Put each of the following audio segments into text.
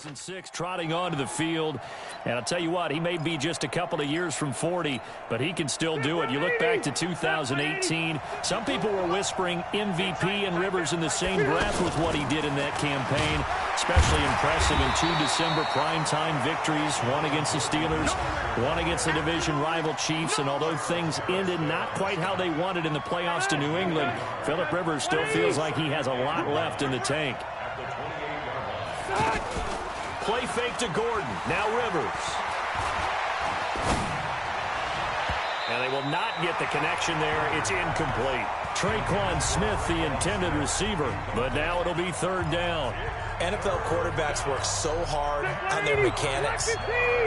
2006 trotting onto the field, and I'll tell you what, he may be just a couple of years from 40, but he can still do it. You look back to 2018, some people were whispering MVP and Rivers in the same breath with what he did in that campaign. Especially impressive in 2 December primetime victories, one against the Steelers, one against the division rival Chiefs, and although things ended not quite how they wanted in the playoffs to New England, Phillip Rivers still feels like he has a lot left in the tank. Play fake to Gordon. Now Rivers. And they will not get the connection there. It's incomplete. Traquan Smith, the intended receiver, but now it'll be 3rd down. NFL quarterbacks work so hard on their mechanics,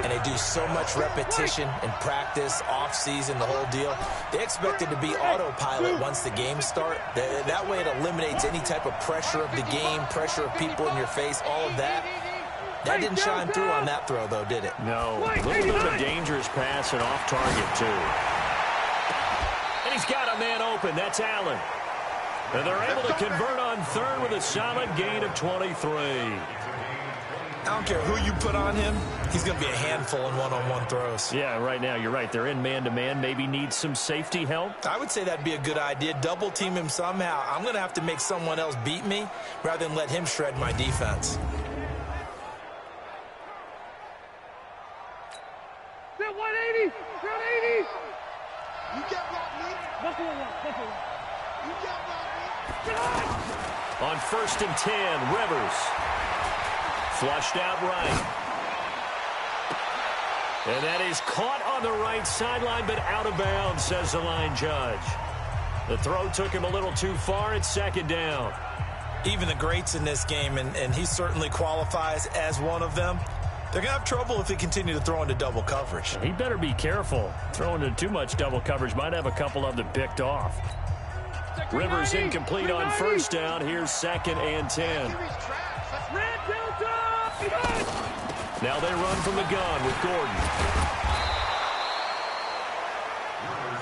and they do so much repetition and practice, off-season, the whole deal. They expect it to be autopilot once the games start. That way it eliminates any type of pressure of the game, pressure of people in your face, all of that. That didn't shine through on that throw, though, did it? No. A little bit of a dangerous pass and off target, too. And he's got a man open. That's Allen. And they're able to convert on 3rd with a solid gain of 23. I don't care who you put on him. He's going to be a handful in one-on-one throws. Yeah, right now, you're right. They're in man-to-man. Maybe need some safety help. I would say that'd be a good idea. Double team him somehow. I'm going to have to make someone else beat me rather than let him shred my defense. That 180! 180! You got me. Buffalo. You got me. On 1st and 10, Rivers. Flushed out right. And that is caught on the right sideline, but out of bounds, says the line judge. The throw took him a little too far. It's 2nd down. Even the greats in this game, and he certainly qualifies as one of them, they're going to have trouble if they continue to throw into double coverage. He better be careful. Throwing into too much double coverage might have a couple of them picked off. Rivers incomplete on 1st down. Here's 2nd and 10. Now they run from the gun with Gordon.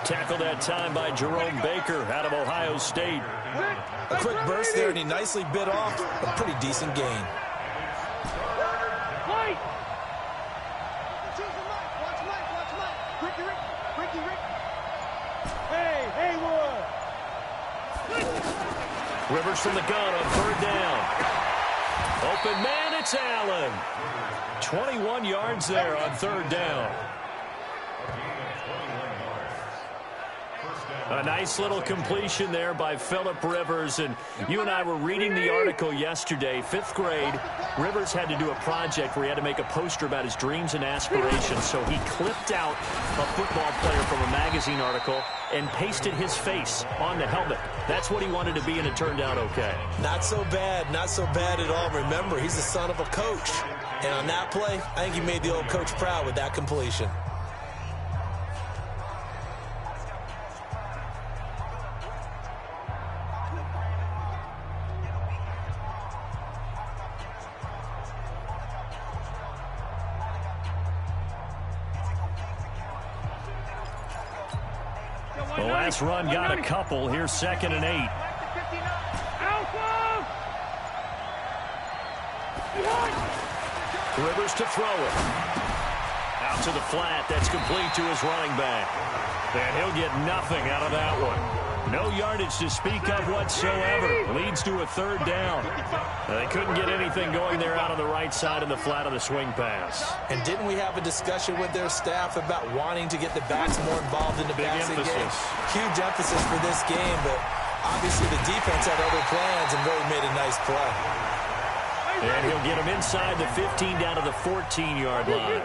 Tackled that time by Jerome Baker out of Ohio State. A quick burst there, and he nicely bit off a pretty decent gain. Rivers from the gun on 3rd down. Open man, it's Allen. 21 yards there on 3rd down. A nice little completion there by Phillip Rivers. And you and I were reading the article yesterday, 5th grade. Rivers had to do a project where he had to make a poster about his dreams and aspirations. So he clipped out a football player from a magazine article and pasted his face on the helmet. That's what he wanted to be, and it turned out okay. Not so bad at all. Remember, he's the son of a coach. And on that play, I think he made the old coach proud with that completion. The last run got a couple. Here's 2nd and 8. Rivers to throw it. Out to the flat. That's complete to his running back. And he'll get nothing out of that one. No yardage to speak of whatsoever. Leads to a 3rd down. They couldn't get anything going there out on the right side of the flat of the swing pass. And didn't we have a discussion with their staff about wanting to get the backs more involved in the passing game? Huge emphasis for this game, but obviously the defense had other plans and really made a nice play. And he'll get him inside the 15 down to the 14-yard line.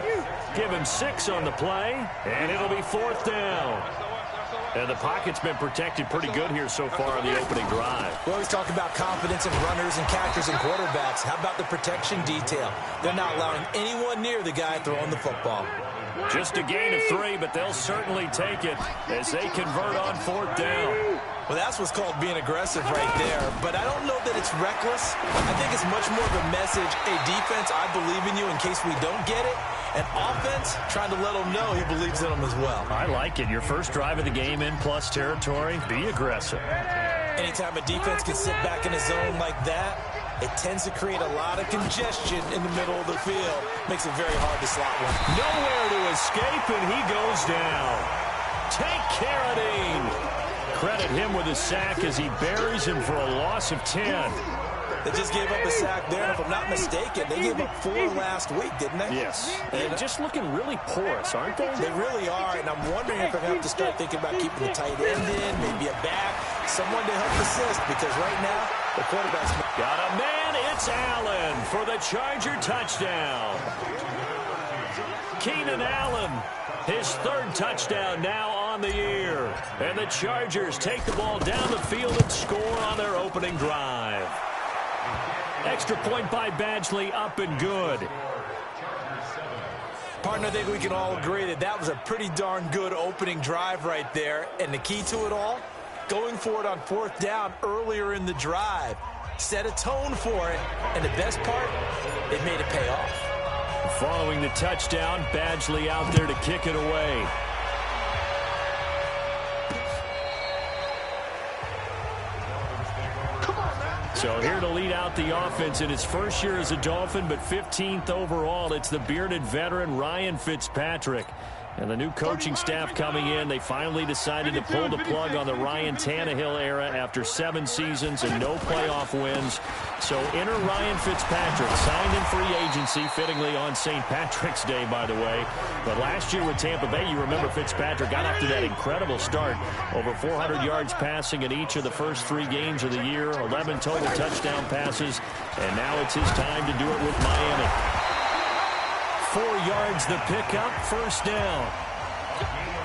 Give him 6 on the play, and it'll be 4th down. And the pocket's been protected pretty good here so far on the opening drive. We always talk about confidence in runners and catchers and quarterbacks. How about the protection detail? They're not allowing anyone near the guy throwing the football. Just a gain of 3, but they'll certainly take it as they convert on 4th down. Well, that's what's called being aggressive right there. But I don't know that it's reckless. I think it's much more of a message, hey, defense, I believe in you in case we don't get it. And offense, trying to let him know he believes in them as well. I like it. Your first drive of the game in plus territory, be aggressive. Anytime a defense can sit back in a zone like that, it tends to create a lot of congestion in the middle of the field. Makes it very hard to slot one. Nowhere to escape, and he goes down. Take care of Dean. Credit him with a sack as he buries him for a loss of 10. They just gave up a sack there, and if I'm not mistaken, they gave up 4 last week, didn't they? Yes. And just looking really porous, aren't they? They really are, and I'm wondering if they're going to have to start thinking about keeping the tight end in, maybe a back, someone to help assist, because right now, the quarterback's... Got a man, it's Allen for the Charger touchdown. Keenan Allen, his 3rd touchdown now on the year. And the Chargers take the ball down the field and score on their opening drive. Extra point by Badgley, up and good. Partner, I think we can all agree that that was a pretty darn good opening drive right there. And the key to it all, going for it on 4th down earlier in the drive. Set a tone for it. And the best part, it made it pay off. Following the touchdown, Badgley out there to kick it away. So here to lead out the offense in his first year as a Dolphin, but 15th overall, it's the bearded veteran Ryan Fitzpatrick. And the new coaching staff coming in, they finally decided to pull the plug on the Ryan Tannehill era after 7 seasons and no playoff wins. So enter Ryan Fitzpatrick, signed in free agency, fittingly on St. Patrick's Day, by the way. But last year with Tampa Bay, you remember Fitzpatrick got off to that incredible start. Over 400 yards passing in each of the first 3 games of the year, 11 total touchdown passes, and now it's his time to do it with Miami. 4 yards the pickup, 1st down.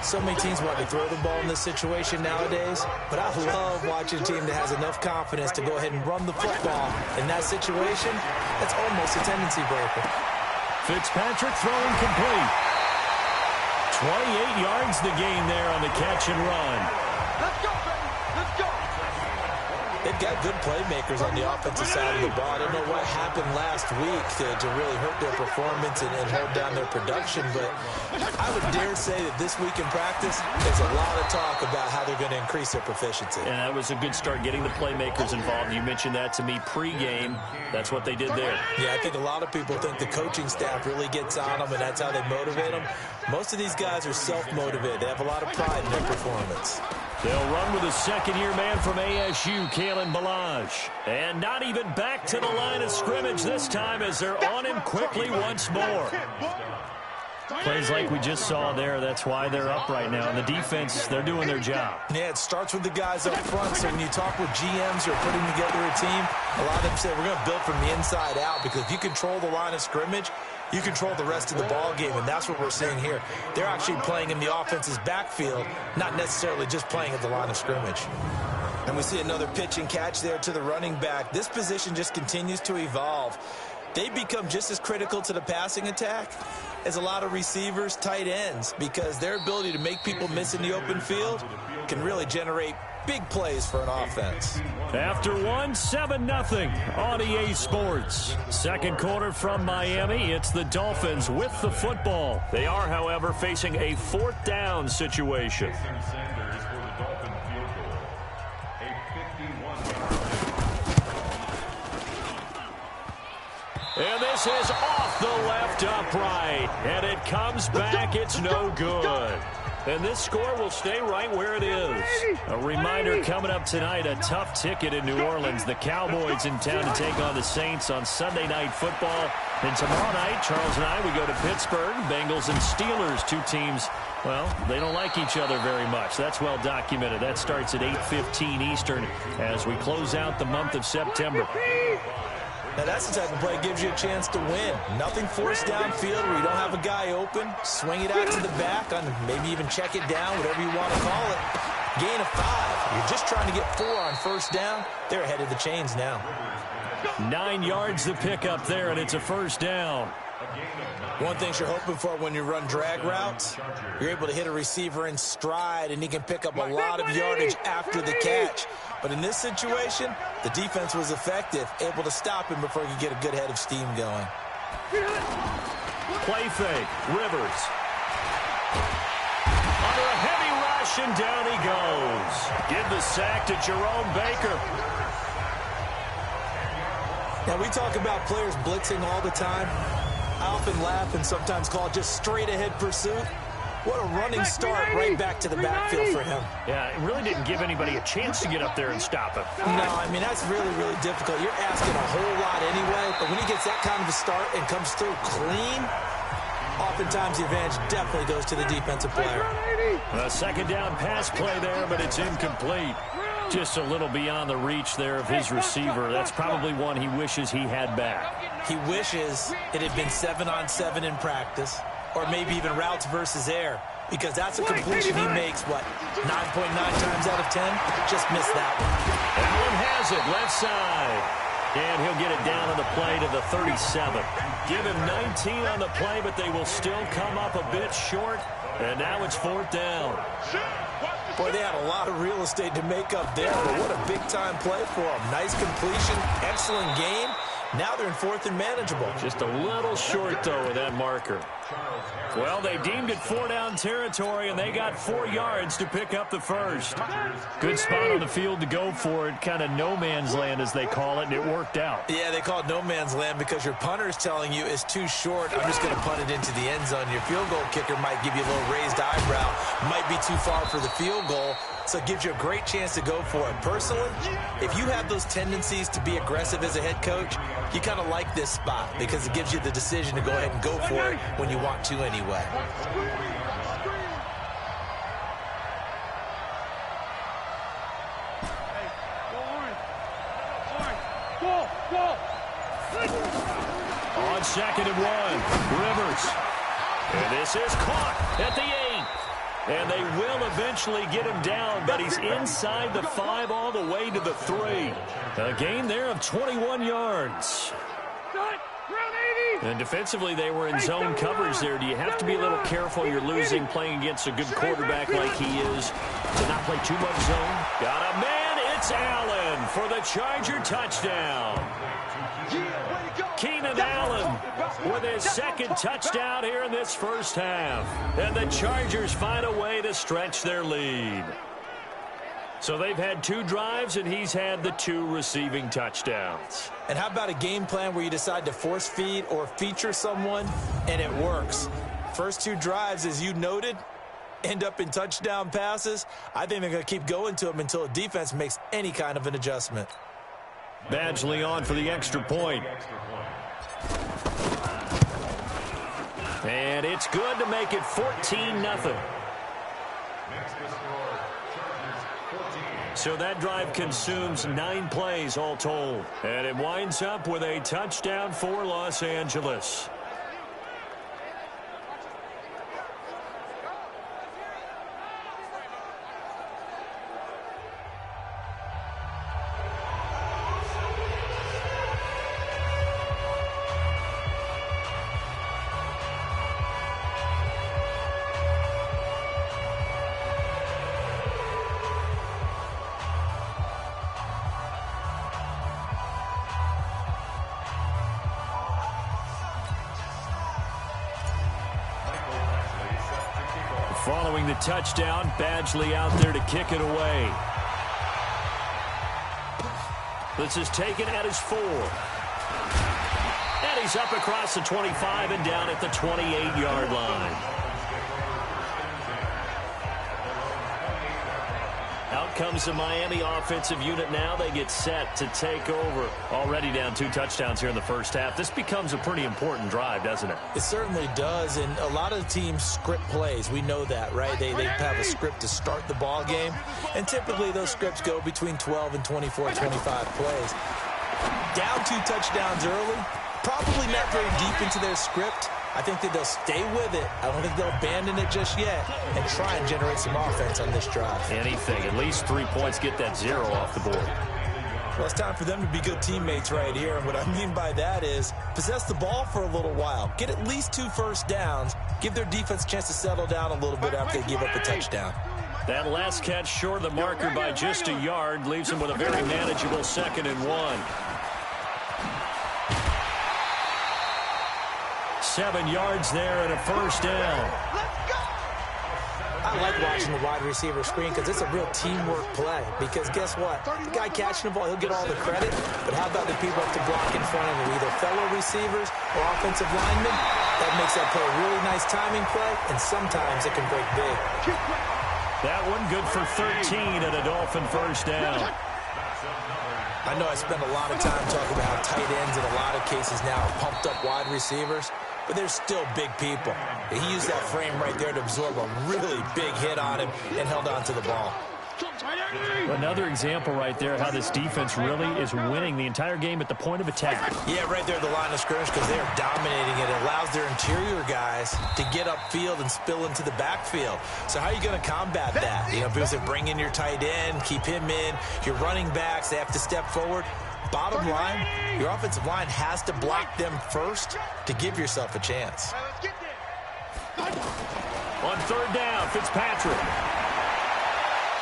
So many teams want to throw the ball in this situation nowadays, but I love watching a team that has enough confidence to go ahead and run the football. In that situation, that's almost a tendency breaker. Fitzpatrick throwing complete. 28 yards the gain there on the catch and run. Let's go, baby. Let's go. They've got good playmakers on the offensive side of the ball. I don't know what happened last week to really hurt their performance and hold down their production, but I would dare say that this week in practice, there's a lot of talk about how they're going to increase their proficiency. And that was a good start, getting the playmakers involved. You mentioned that to me pregame. That's what they did there. Yeah, I think a lot of people think the coaching staff really gets on them, and that's how they motivate them. Most of these guys are self-motivated. They have a lot of pride in their performance. They'll run with a second-year man from ASU, Kalen Ballage. And not even back to the line of scrimmage this time as they're on him quickly once more. Plays like we just saw there. That's why they're up right now. And the defense, they're doing their job. Yeah, it starts with the guys up front. So when you talk with GMs who are putting together a team, a lot of them say we're going to build from the inside out, because if you control the line of scrimmage, you control the rest of the ball game, and that's what we're seeing here. They're actually playing in the offense's backfield, not necessarily just playing at the line of scrimmage. And we see another pitch and catch there to the running back. This position just continues to evolve. They become just as critical to the passing attack as a lot of receivers, tight ends, because their ability to make people miss in the open field can really generate big plays for an offense. After 7-0 on EA Sports. Second quarter from Miami. It's the Dolphins with the football. They are, however, facing a 4th down situation. And this is off the left upright. And it comes back. It's no good. And this score will stay right where it is. A reminder coming up tonight, a tough ticket in New Orleans. The Cowboys in town to take on the Saints on Sunday Night Football. And tomorrow night, Charles and I, we go to Pittsburgh. Bengals and Steelers, 2 teams, well, they don't like each other very much. That's well documented. That starts at 8:15 Eastern as we close out the month of September. Now, that's the type of play that gives you a chance to win. Nothing forced downfield where you don't have a guy open. Swing it out to the back, on maybe even check it down, whatever you want to call it. Gain of 5. You're just trying to get 4 on 1st down. They're ahead of the chains now. 9 yards the pickup there, and it's a 1st down. One thing you're hoping for when you run drag routes, you're able to hit a receiver in stride, and he can pick up a lot of yardage after the catch. But in this situation, the defense was effective, able to stop him before he could get a good head of steam going. Play fake, Rivers. Under a heavy rush, and down he goes. Give the sack to Jerome Baker. Now, we talk about players blitzing all the time. I often laugh and sometimes call it just straight-ahead pursuit. What a running start right back to the backfield for him. Yeah, it really didn't give anybody a chance to get up there and stop him. No, I mean, that's really, really difficult. You're asking a whole lot anyway, but when he gets that kind of a start and comes through clean, oftentimes the advantage definitely goes to the defensive player. A second down pass play there, but it's incomplete. Just a little beyond the reach there of his receiver. That's probably one he wishes he had back. He wishes it had been 7-on-7 in practice, or maybe even routes versus air, because that's a completion he makes, 9.9 times out of 10? Just missed that one. Allen has it, left side. And he'll get it down on the play to the 37. Give him 19 on the play, but they will still come up a bit short. And now it's 4th down. Boy, they had a lot of real estate to make up there, but what a big-time play for them. Nice completion, excellent game. Now they're in 4th and manageable. Just a little short, though, with that marker. Well, they deemed it 4-down territory, and they got 4 yards to pick up the first. Good spot on the field to go for it. Kind of no man's land, as they call it, and it worked out. Yeah, they call it no man's land because your punter is telling you it's too short. I'm just going to punt it into the end zone. Your field goal kicker might give you a little raised eyebrow. Might be too far for the field goal. So it gives you a great chance to go for it. Personally, if you have those tendencies to be aggressive as a head coach, you kind of like this spot because it gives you the decision to go ahead and go for it when you want to anyway. On 2nd and 1, Rivers. And this is caught at the 8. And they will eventually get him down, but he's inside the 5 all the way to the 3. A gain there of 21 yards. And defensively, they were in zone coverage there. Do you have to be a little careful? You're losing playing against a good quarterback like he is to not play too much zone. Got a man. It's Allen for the Charger touchdown. Keenan Allen with his 2nd touchdown here in this first half. And the Chargers find a way to stretch their lead. So they've had 2 drives, and he's had the 2 receiving touchdowns. And how about a game plan where you decide to force feed or feature someone, and it works? First 2 drives, as you noted, end up in touchdown passes. I think they're going to keep going to them until the defense makes any kind of an adjustment. Badgley on for the extra point. And it's good to make it 14-0. So that drive consumes 9 plays all told. And it winds up with a touchdown for Los Angeles. Following the touchdown, Badgley out there to kick it away. This is taken at his 4. And he's up across the 25 and down at the 28-yard line. Out comes the Miami offensive unit now. They get set to take over. Already down 2 touchdowns here in the first half. This becomes a pretty important drive, doesn't it? It certainly does, and a lot of teams script plays. We know that, right? They have a script to start the ball game, and typically those scripts go between 12 and 24, 25 plays. Down 2 touchdowns early, probably not very deep into their script. I think that they'll stay with it. I don't think they'll abandon it just yet and try and generate some offense on this drive. Anything. At least 3 points, get that 0 off the board. Well, it's time for them to be good teammates right here. And what I mean by that is possess the ball for a little while. Get at least 2 first downs. Give their defense a chance to settle down a little bit after they give up a touchdown. That last catch short of the marker by just a yard leaves them with a very manageable 2nd and 1. 7 yards there and a first down. I like watching the wide receiver screen because it's a real teamwork play. Because guess what? The guy catching the ball, he'll get all the credit. But how about the people up to block in front of him, either fellow receivers or offensive linemen? That makes that play a really nice timing play, and sometimes it can break big. That one good for 13 and a Dolphin first down. I know I spend a lot of time talking about how tight ends in a lot of cases now are pumped up wide receivers, but they're still big people. He used that frame right there to absorb a really big hit on him and held on to the ball. Another example right there how this defense really is winning the entire game at the point of attack. Yeah, right there at the line of scrimmage because they are dominating it. It allows their interior guys to get upfield and spill into the backfield. So how are you going to combat that? You know, because they bring in your tight end, keep him in. Your running backs, they have to step forward. Bottom line, your offensive line has to block them first to give yourself a chance. On third down, Fitzpatrick.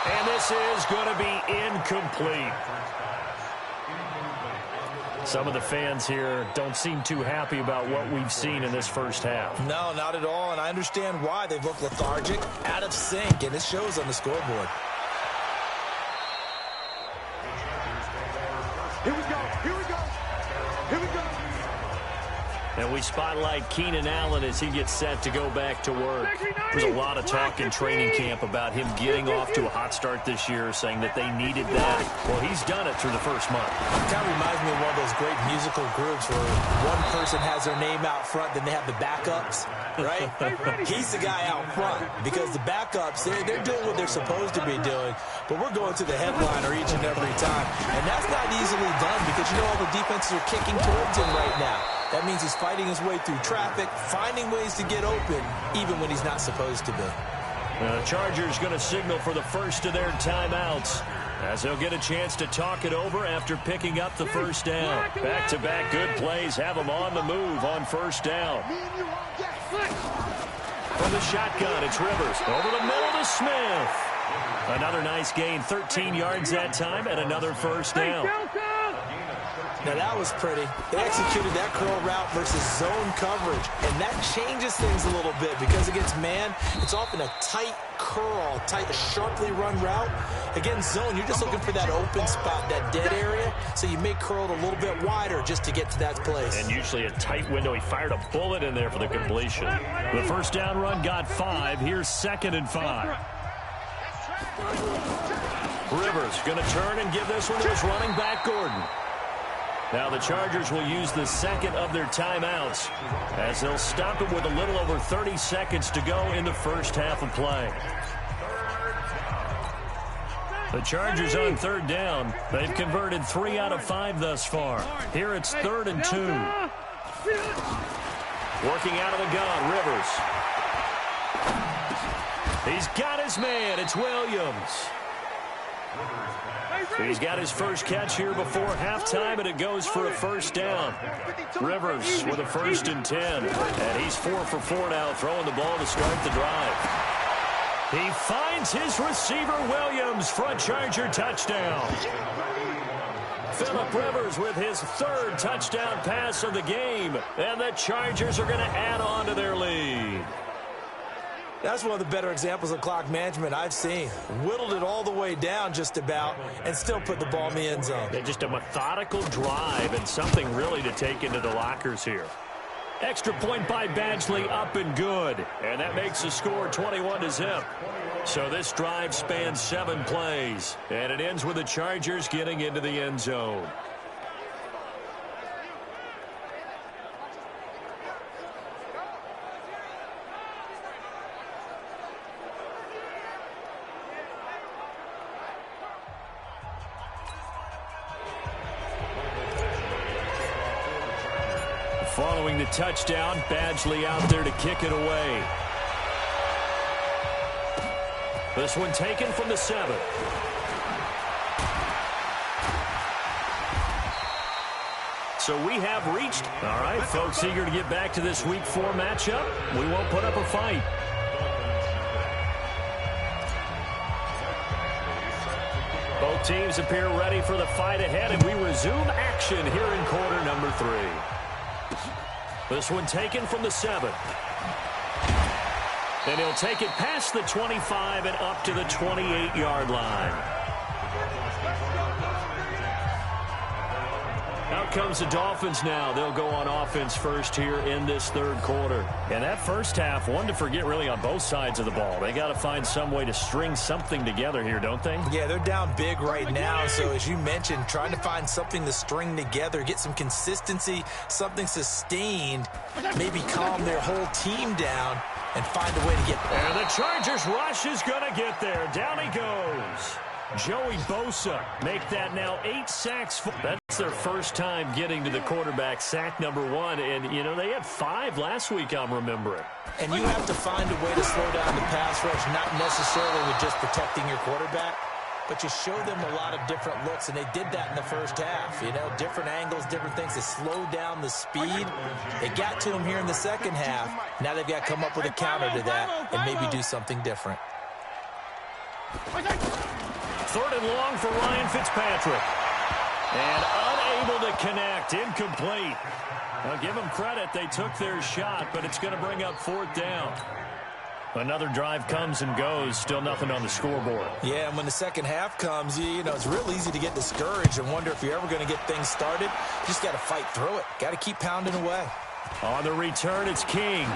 And this is going to be incomplete. Some of the fans here don't seem too happy about what we've seen in this first half. No, not at all, and I understand why. They've looked lethargic, out of sync, and it shows on the scoreboard. Here we go. Here we go. Here we go. And we spotlight Keenan Allen as he gets set to go back to work. There's a lot of talk in training camp about him getting off to a hot start this year, saying that they needed that. Well, he's done it through the first month. It kind of reminds me of one of those great musical groups where one person has their name out front, then they have the backups, right? He's the guy out front because the backups, they're doing what they're supposed to be doing, but we're going to the headliner each and every time. And that's not easily done because you know all the defenses are kicking towards him right now. That means he's fighting his way through traffic, finding ways to get open, even when he's not supposed to be. The Chargers going to signal for the first of their timeouts as they'll get a chance to talk it over after picking up the first down. Back-to-back good plays have them on the move on first down. From the shotgun, it's Rivers. Over the middle to Smith. Another nice gain, 13 yards that time, and another first down. Now, that was pretty. They executed that curl route versus zone coverage, and that changes things a little bit because against man, it's often a tight curl, tight, sharply run route. Against zone, you're just looking for that open spot, that dead area, so you may curl it a little bit wider just to get to that place. And usually a tight window. He fired a bullet in there for the completion. The first down run got 5. Here's 2nd and 5. Rivers going to turn and give this one to his running back, Gordon. Now the Chargers will use the second of their timeouts as they'll stop it with a little over 30 seconds to go in the first half of play. The Chargers on third down. They've converted 3 out of 5 thus far. Here it's 3rd and 2. Working out of the gun, Rivers. He's got his man. It's Williams. He's got his first catch here before halftime, and it goes for a first down. Rivers with a 1st and 10. And he's 4 for 4 now, throwing the ball to start the drive. He finds his receiver, Williams, for a Charger touchdown. Phillip Rivers with his 3rd touchdown pass of the game. And the Chargers are going to add on to their lead. That's one of the better examples of clock management I've seen. Whittled it all the way down just about and still put the ball in the end zone. Yeah, just a methodical drive and something really to take into the lockers here. Extra point by Badgley, up and good. And that makes the score 21-0. So this drive spans 7 plays. And it ends with the Chargers getting into the end zone. Following the touchdown, Badgley out there to kick it away. This one taken from the 7. So we have reached. All right, folks eager to get back to this Week 4 matchup. We won't put up a fight. Both teams appear ready for the fight ahead, and we resume action here in quarter number 3. This one taken from the 7. And he'll take it past the 25 and up to the 28-yard line. Out comes the Dolphins now. They'll go on offense first here in this third quarter. And that first half, one to forget really on both sides of the ball. They got to find some way to string something together here, don't they? Yeah, they're down big right now. So as you mentioned, trying to find something to string together, get some consistency, something sustained, maybe calm their whole team down and find a way to get there. And the Chargers rush is going to get there. Down he goes. Joey Bosa make that now 8 sacks. That's their first time getting to the quarterback, sack number 1. And, you know, they had 5 last week, I'm remembering. And you have to find a way to slow down the pass rush, not necessarily with just protecting your quarterback, but you show them a lot of different looks, and they did that in the first half. You know, different angles, different things to slow down the speed. It got to them here in the second half. Now they've got to come up with a counter to that and maybe do something different. Third and long for Ryan Fitzpatrick. And unable to connect. Incomplete. Now give them credit. They took their shot, but it's going to bring up 4th down. Another drive comes and goes. Still nothing on the scoreboard. Yeah, and when the second half comes, you know, it's real easy to get discouraged and wonder if you're ever going to get things started. You just got to fight through it. Got to keep pounding away. On the return, it's King.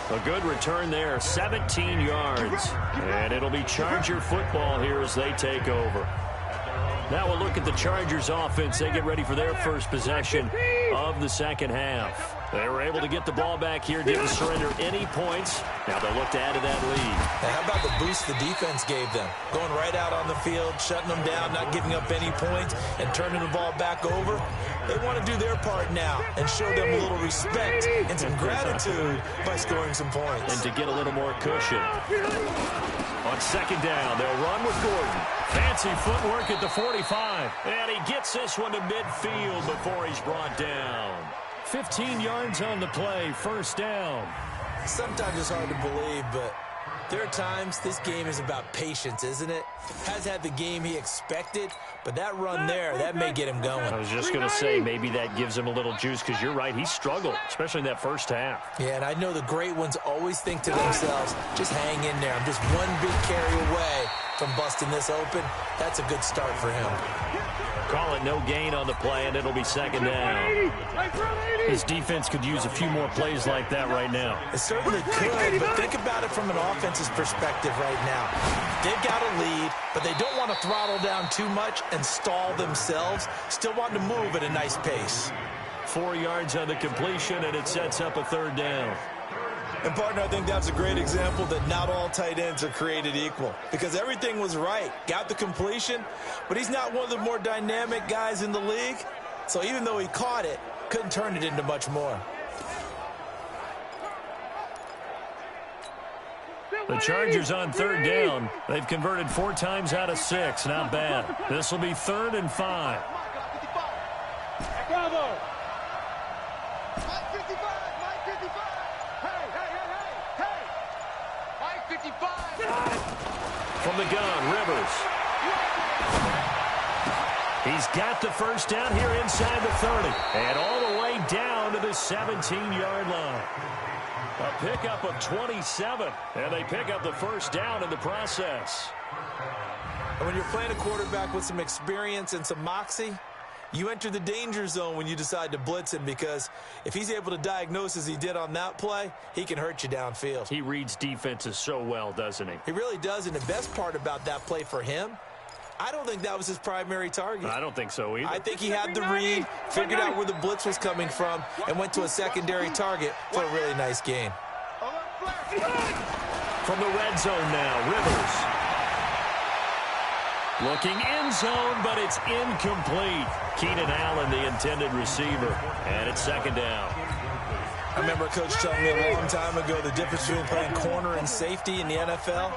A good return there, 17 yards. And it'll be Charger football here as they take over. Now we'll look at the Chargers offense. They get ready for their first possession of the second half. They were able to get the ball back here, didn't surrender any points. Now they'll look to add to that lead. Now how about the boost the defense gave them? Going right out on the field, shutting them down, not giving up any points, and turning the ball back over. They want to do their part now and show them a little respect and some gratitude by scoring some points. And to get a little more cushion. On second down, they'll run with Gordon. Fancy footwork at the 45. And he gets this one to midfield before he's brought down. 15 yards on the play, first down. Sometimes it's hard to believe, but there are times this game is about patience, isn't it? Has had the game he expected, but that run there, that may get him going. I was just going to say, maybe that gives him a little juice, because you're right, he struggled, especially in that first half. Yeah, and I know the great ones always think to themselves, just hang in there. I'm just one big carry away from busting this open. That's a good start for him. Call it no gain on the play, and it'll be second down. His defense could use a few more plays like that right now. It certainly could, but think about it from an offense's perspective right now. They've got a lead, but they don't want to throttle down too much and stall themselves. Still want to move at a nice pace. 4 yards on the completion, and it sets up a third down. And, partner, I think that's a great example that not all tight ends are created equal, because everything was right. Got the completion, but he's not one of the more dynamic guys in the league. So even though he caught it, couldn't turn it into much more. The Chargers on third down. They've converted 4 times out of 6. Not bad. This will be 3rd and 5. Bravo! From the gun, Rivers. He's got the first down here inside the 30. And all the way down to the 17-yard line. A pickup of 27. And they pick up the first down in the process. And when you're playing a quarterback with some experience and some moxie, you enter the danger zone when you decide to blitz him, because if he's able to diagnose as he did on that play, he can hurt you downfield. He reads defenses so well, doesn't he? He really does, and the best part about that play for him, I don't think that was his primary target. I don't think so either. I think he had the read, figured out where the blitz was coming from, and went to a secondary target for a really nice gain. From the red zone now, Rivers. Looking end zone, but it's incomplete. Keenan Allen, the intended receiver, and it's second down. I remember a coach telling me a long time ago the difference between playing corner and safety in the NFL.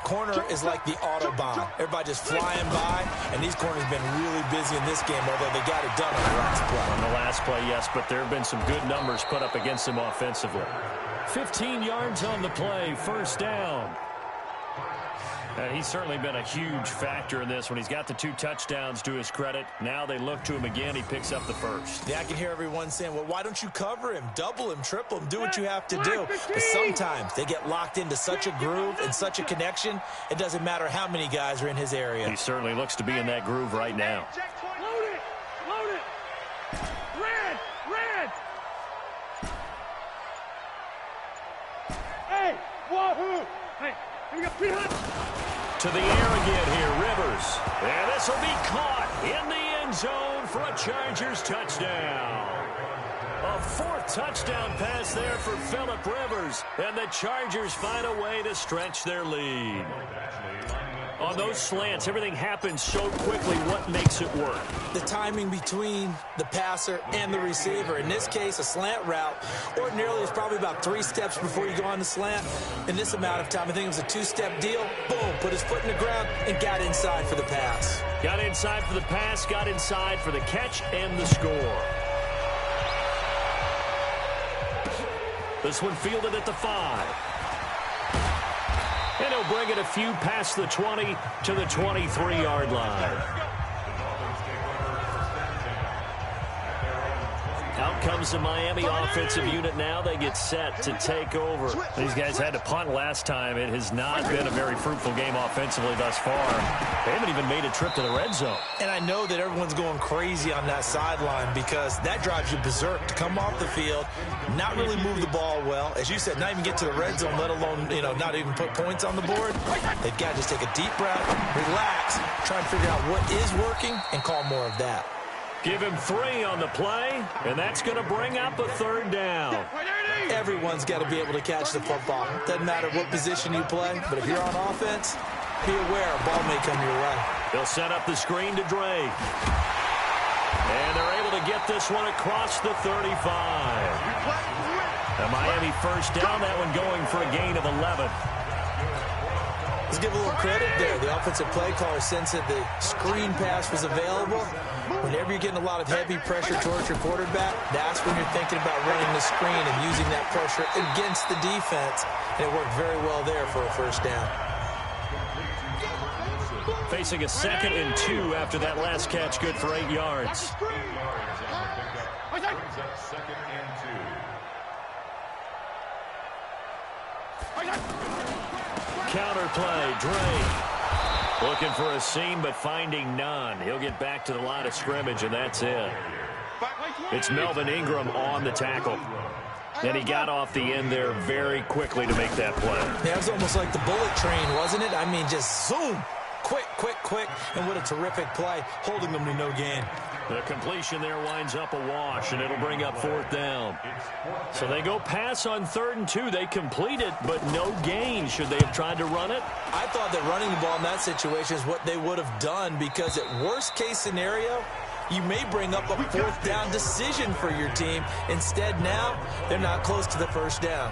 Corner is like the Autobahn. Everybody just flying by, and these corners have been really busy in this game, although they got it done on the last play. On the last play, yes, but there have been some good numbers put up against them offensively. 15 yards on the play, first down. He's certainly been a huge factor in this when he's got the 2 touchdowns to his credit. Now they look to him again. He picks up the first. Yeah, I can hear everyone saying, well, why don't you cover him, double him, triple him, do what you have to do. But sometimes they get locked into such a groove and such a connection, it doesn't matter how many guys are in his area. He certainly looks to be in that groove right now. Load it! Load it! Red! Red! Hey! Wahoo! Hey, here we go. To the air again here, Rivers. And this will be caught in the end zone for a Chargers touchdown. A 4th touchdown pass there for Phillip Rivers. And the Chargers find a way to stretch their lead. On those slants, everything happens so quickly. What makes it work? The timing between the passer and the receiver. In this case, a slant route ordinarily is probably about 3 steps before you go on the slant. In this amount of time, I think it was a 2-step deal. Boom, put his foot in the ground and got inside for the pass. Got inside for the pass, got inside for the catch and the score. This one fielded at the 5. And he'll bring it a few past the 20 to the 23-yard line. Out comes the Miami offensive unit now. They get set to take over. These guys had to punt last time. It has not been a very fruitful game offensively thus far. They haven't even made a trip to the red zone. And I know that everyone's going crazy on that sideline because that drives you berserk to come off the field, not really move the ball well. As you said, not even get to the red zone, let alone, not even put points on the board. They've got to just take a deep breath, relax, try and figure out what is working, and call more of that. Give him 3 on the play, and that's going to bring up a 3rd down. Everyone's got to be able to catch the football. Doesn't matter what position you play, but if you're on offense, be aware a ball may come your way. They'll set up the screen to Drake. And they're able to get this one across the 35. A Miami first down, that one going for a gain of 11. Let's give a little credit there. The offensive play caller sensed that the screen pass was available. Whenever you're getting a lot of heavy pressure towards your quarterback, that's when you're thinking about running the screen and using that pressure against the defense. And it worked very well there for a first down. Facing a 2nd and 2 after that last catch, good for 8 yards. Counter play, Drake. Looking for a seam, but finding none. He'll get back to the line of scrimmage, and that's it. It's Melvin Ingram on the tackle. And he got off the end there very quickly to make that play. Yeah, it was almost like the bullet train, wasn't it? I mean, just zoom. Quick, quick, quick. And what a terrific play, holding them to no gain. The completion there winds up a wash, and it'll bring up 4th down. So they go pass on 3rd and 2. They complete it, but no gain. Should they have tried to run it? I thought that running the ball in that situation is what they would have done because at worst-case scenario, you may bring up a 4th down decision for your team. Instead, now, they're not close to the first down.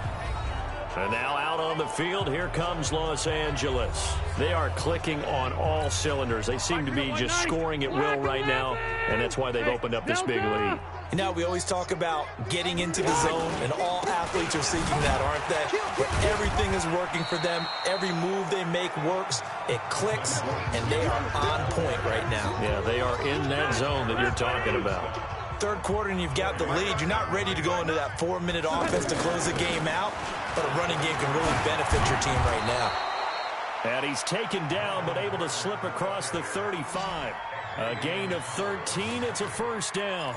And now out on the field, here comes Los Angeles. They are clicking on all cylinders. They seem to be just scoring at will right now, and that's why they've opened up this big lead. You know, we always talk about getting into the zone, and all athletes are seeking that, aren't they? Where everything is working for them. Every move they make works. It clicks, and they are on point right now. Yeah, they are in that zone that you're talking about. 3rd quarter and you've got the lead. You're not ready to go into that 4-minute offense to close the game out, but a running game can really benefit your team right now. And he's taken down, but able to slip across the 35. A gain of 13. It's a first down.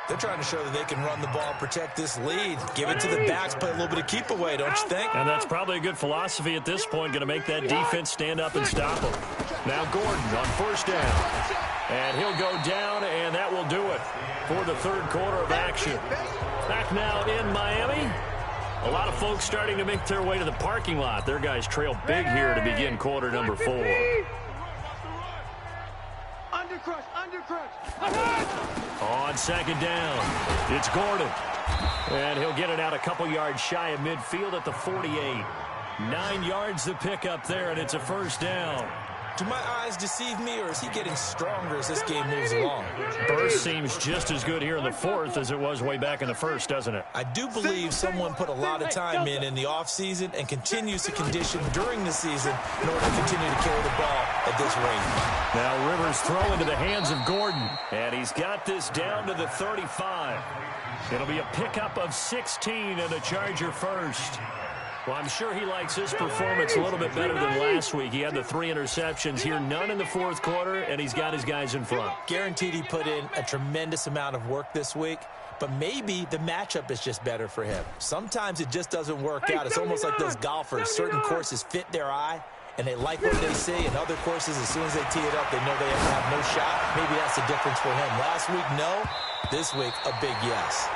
They're trying to show that they can run the ball and protect this lead. Give it to the backs, play a little bit of keep away, don't you think? And that's probably a good philosophy at this point, going to make that defense stand up and stop them. Now Gordon on first down. And he'll go down, and that will do it for the 3rd quarter of action. Back now in Miami. A lot of folks starting to make their way to the parking lot. Their guys trail big here to begin quarter number 4. On 2nd down, it's Gordon. And he'll get it out a couple yards shy of midfield at the 48. 9 yards to pick up there, and it's a first down. Do my eyes deceive me, or is he getting stronger as this game moves along? Burst seems just as good here in the fourth as it was way back in the first, doesn't it? I do believe someone put a lot of time in the offseason and continues to condition during the season in order to continue to carry the ball at this rate. Now Rivers throw into the hands of Gordon, and he's got this down to the 35. It'll be a pickup of 16 and a Charger first. Well, I'm sure he likes his performance a little bit better than last week. He had the 3 interceptions here, none in the fourth quarter, and he's got his guys in front. Guaranteed he put in a tremendous amount of work this week, but maybe the matchup is just better for him. Sometimes it just doesn't work out. It's almost like those golfers. Certain courses fit their eye, and they like what they see, and other courses, as soon as they tee it up, they know they have no shot. Maybe that's the difference for him. Last week, no. This week, a big yes.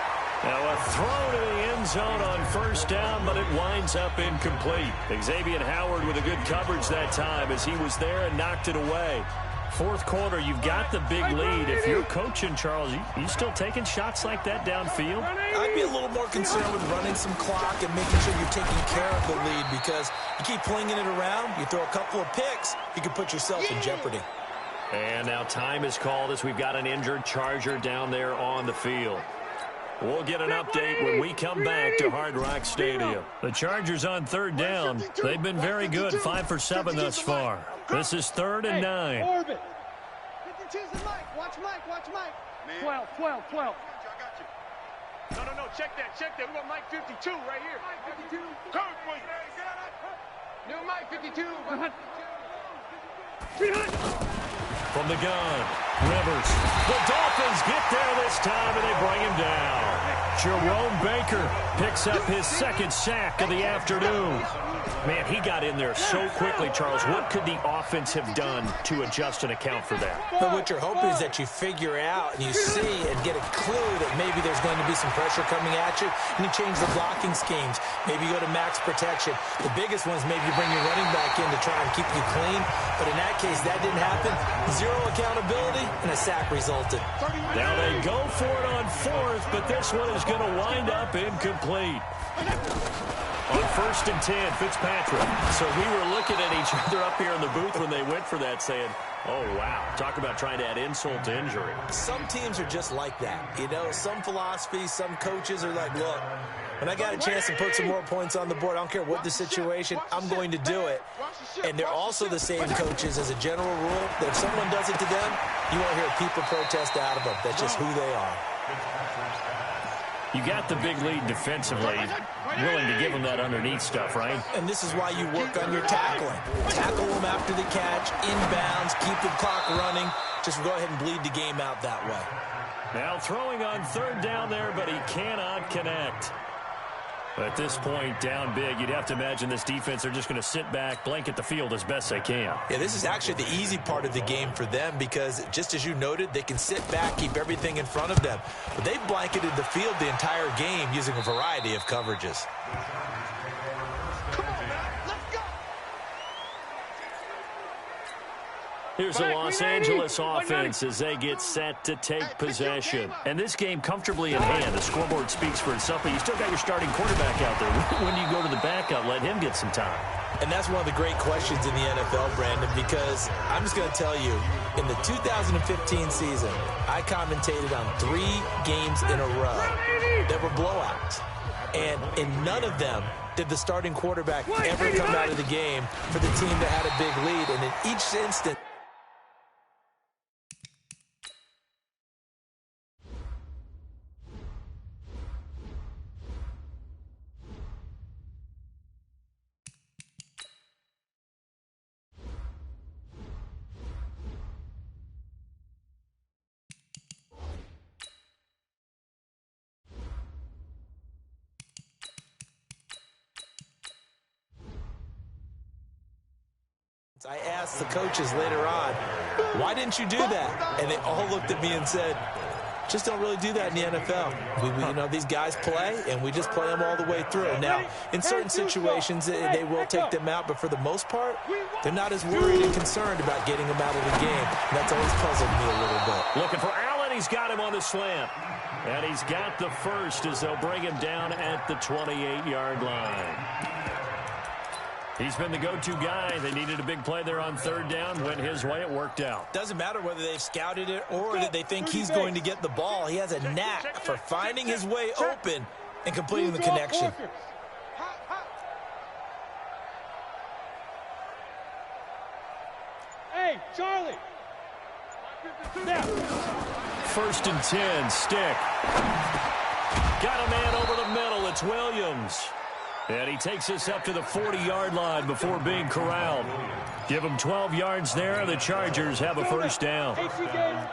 Now a throw to the end zone on first down, but it winds up incomplete. Xavier Howard with a good coverage that time as he was there and knocked it away. Fourth quarter, you've got the big lead. If you're coaching, Charles, you still taking shots like that downfield? I'd be a little more concerned with running some clock and making sure you're taking care of the lead, because you keep flinging it around, you throw a couple of picks, you can put yourself in jeopardy. And now time is called as we've got an injured Charger down there on the field. We'll get an update when we come back to Hard Rock Stadium. The Chargers on third down. They've been very good, 5 for 7 thus far. This is 3rd and 9. Orbit. 52's the mic. Watch Mike. Watch Mike. 12. No. Check that. We got Mike 52 right here. Mike 52. Coach, please. New Mike 52. From the gun, Rivers. The Dolphins get there this time, and they bring him down. Jerome Baker picks up his second sack of the afternoon. Man, he got in there so quickly, Charles. What could the offense have done to adjust and account for that? But what you're hoping is that you figure out and you see and get a clue that maybe there's going to be some pressure coming at you, and you change the blocking schemes. Maybe you go to max protection. The biggest one is maybe you bring your running back in to try and keep you clean. But in that case, that didn't happen. Zero accountability, and a sack resulted. Now they go for it on fourth, but this one is going to wind up incomplete. On 1st and 10, Fitzpatrick. So we were looking at each other up here in the booth when they went for that, saying, oh, wow. Talk about trying to add insult to injury. Some teams are just like that. You know, some philosophies, some coaches are like, look, when I got a chance to put some more points on the board, I don't care what the situation, I'm going to do it. And they're also the same coaches as a general rule that if someone does it to them, you won't hear people protest out of them. That's just who they are. You got the big lead defensively, willing to give them that underneath stuff, right? And this is why you work on your tackling. Tackle them after the catch, inbounds, keep the clock running. Just go ahead and bleed the game out that way. Now throwing on third down there, but he cannot connect. At this point, down big, you'd have to imagine this defense are just going to sit back, blanket the field as best they can. Yeah, this is actually the easy part of the game for them because, just as you noted, they can sit back, keep everything in front of them. But they've blanketed the field the entire game using a variety of coverages. Here's the Los Angeles offense as they get set to take possession. And this game comfortably in hand. The scoreboard speaks for itself, but you still got your starting quarterback out there. When do you go to the backup? Let him get some time. And that's one of the great questions in the NFL, Brandon, because I'm just going to tell you, in the 2015 season, I commentated on 3 games in a row that were blowouts. And in none of them did the starting quarterback ever come out of the game for the team that had a big lead. And in each instance, I asked the coaches later on, why didn't you do that? And they all looked at me and said, just don't really do that in the NFL. You know, these guys play, and we just play them all the way through. Now, in certain situations, they will take them out, but for the most part, they're not as worried and concerned about getting them out of the game. And that's always puzzled me a little bit. Looking for Allen. He's got him on the slant. And he's got the first as they'll bring him down at the 28-yard line. He's been the go-to guy. They needed a big play there on third down. Went his way. It worked out. Doesn't matter whether they've scouted it or that they think he's going to get the ball. He has a knack for finding his way open and completing the connection. Hey, Charlie. Now. 1st and 10, Stick. Got a man over the middle. It's Williams. And he takes us up to the 40-yard line before being corralled. Give him 12 yards there. The Chargers have a first down.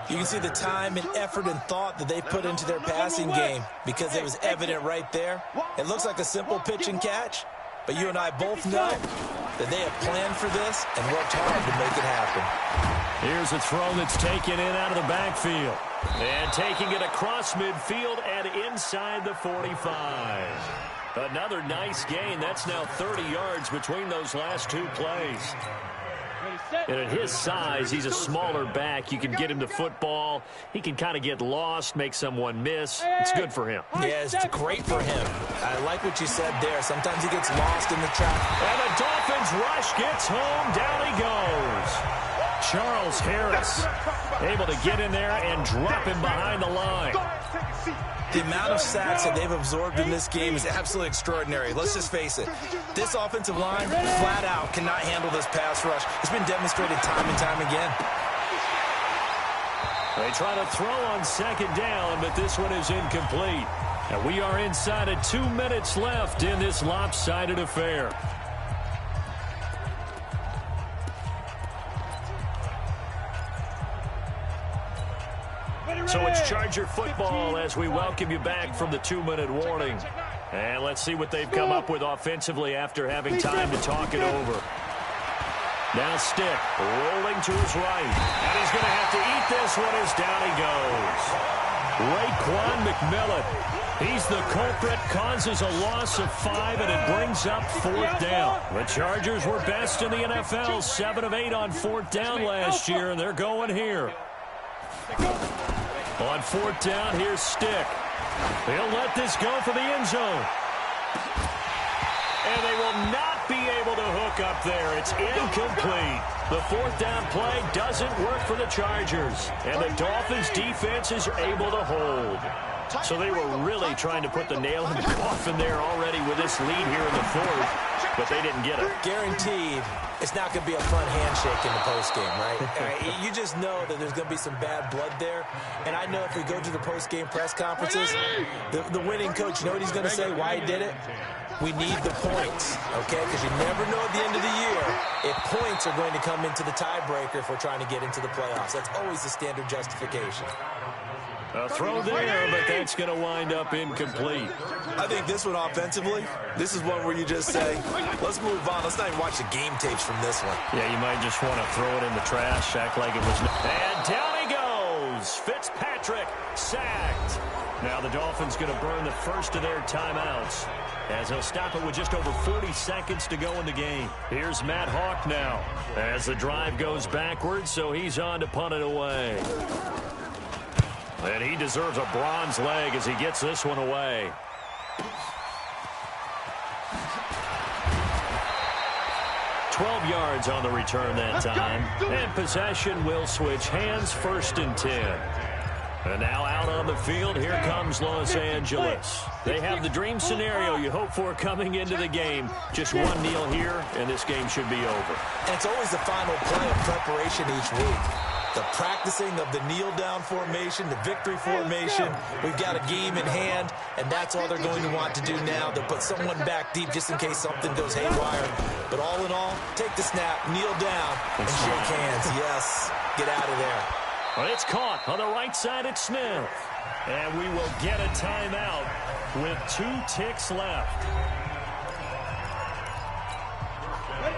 You can see the time and effort and thought that they put into their passing game because it was evident right there. It looks like a simple pitch and catch, but you and I both know that they have planned for this and worked hard to make it happen. Here's a throw that's taken in out of the backfield. And taking it across midfield and inside the 45. Another nice gain. That's now 30 yards between those last two plays. And at his size, he's a smaller back. You can get him to football. He can kind of get lost, make someone miss. It's good for him. Yeah, it's great for him. I like what you said there. Sometimes he gets lost in the traffic. And the Dolphins rush gets home. Down he goes. Charles Harris able to get in there and drop him behind the line. The amount of sacks that they've absorbed in this game is absolutely extraordinary. Let's just face it. This offensive line, flat out, cannot handle this pass rush. It's been demonstrated time and time again. They try to throw on 2nd down, but this one is incomplete. And we are inside of 2 minutes left in this lopsided affair. So it's Charger football as we welcome you back from the 2-minute warning. And let's see what they've come up with offensively after having time to talk it over. Now Stick rolling to his right. And he's going to have to eat this one as down he goes. Raekwon McMillan. He's the culprit, causes a loss of 5, and it brings up 4th down. The Chargers were best in the NFL, 7 of 8 on 4th down last year, and they're going here. On 4th down, here's Stick. He'll let this go for the end zone. And they will not be able to hook up there. It's incomplete. The 4th down play doesn't work for the Chargers. And the Dolphins' defenses are able to hold. So they were really trying to put the nail in the coffin there already with this lead here in the 4th. But they didn't get it. Guaranteed, it's not going to be a fun handshake in the postgame, right? You just know that there's going to be some bad blood there. And I know if we go to the postgame press conferences, the winning coach, you know what he's going to say, why he did it? We need the points, okay? Because you never know at the end of the year if points are going to come into the tiebreaker if we're trying to get into the playoffs. That's always the standard justification. A throw there, but that's going to wind up incomplete. I think this one offensively, this is one where you just say, let's move on. Let's not even watch the game tapes from this one. Yeah, you might just want to throw it in the trash, act like it was. And down he goes. Fitzpatrick sacked. Now the Dolphins going to burn the first of their timeouts as they'll stop it with just over 40 seconds to go in the game. Here's Matt Hawk now as the drive goes backwards, so he's on to punt it away. And he deserves a bronze leg as he gets this one away. "12 yards on the return that time. And possession will switch hands, 1st and 10. And now out on the field, here comes Los Angeles. They have the dream scenario you hope for coming into the game. Just one kneel here, and this game should be over. And it's always the final play of preparation each week. The practicing of the kneel-down formation, the victory formation. We've got a game in hand, and that's all they're going to want to do now. They'll put someone back deep just in case something goes haywire. But all in all, take the snap, kneel down, and shake hands. Yes, get out of there. But it's caught on the right side at Smith. And we will get a timeout with 2 ticks left.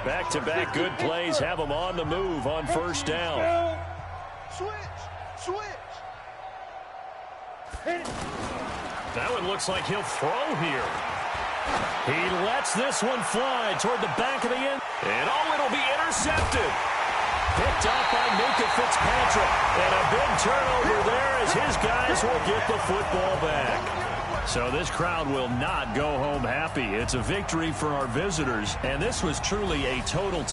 Back-to-back good plays have them on the move on 1st down. Switch. That one looks like he'll throw here. He lets this one fly toward the back of the end. And it'll be intercepted. Picked up by Minka Fitzpatrick. And a big turnover there as his guys will get the football back. So this crowd will not go home happy. It's a victory for our visitors, and this was truly a total